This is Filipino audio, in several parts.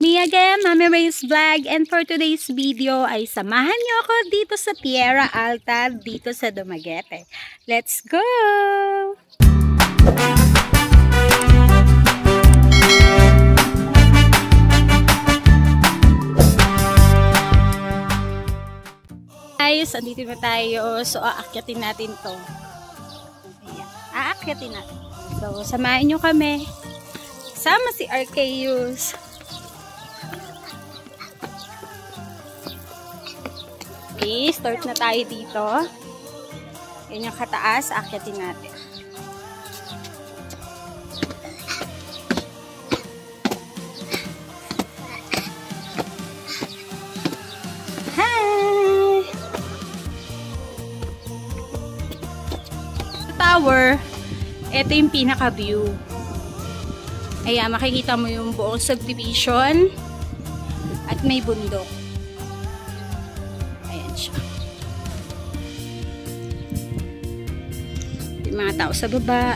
Me again, Mami Ray's Vlog, and for today's video ay samahan niyo ako dito sa Tierra Alta, dito sa Dumaguete. Let's go! Guys, andito na tayo. So, aakyatin natin to. Ayan. Aakyatin natin. So, samahan nyo kami. Sama si Arceus. Okay, start na tayo dito. Yan yung kataas, aakyatin natin. Hi! Sa tower, ito yung pinaka-view. Ayan, makikita mo yung buong subdivision at may bundok. Yung mga tao sa baba.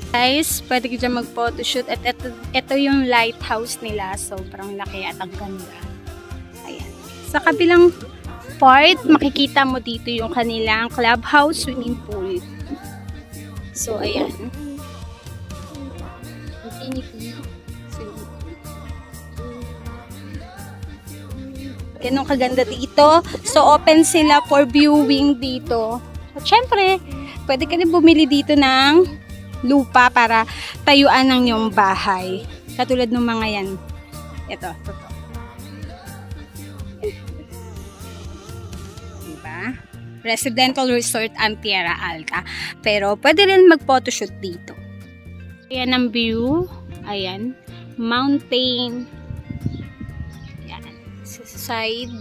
Guys, pwede ka dyan mag-photoshoot at ito yung lighthouse nila. Sobrang laki at ang ganda. Ayan. Sa kabilang part, makikita mo dito yung kanilang clubhouse swimming pool. So, ayan. Ganun kaganda dito. So, open sila for viewing dito. At syempre, pwede ka rin bumili dito ng lupa para tayuan ng iyong bahay. Katulad ng mga yan. Ito. Diba? Residential Resort ang Tierra Alta. Pero pwede rin mag-photoshoot dito. Ayan ang view. Ayan. Mountain. Ayan. Sa side.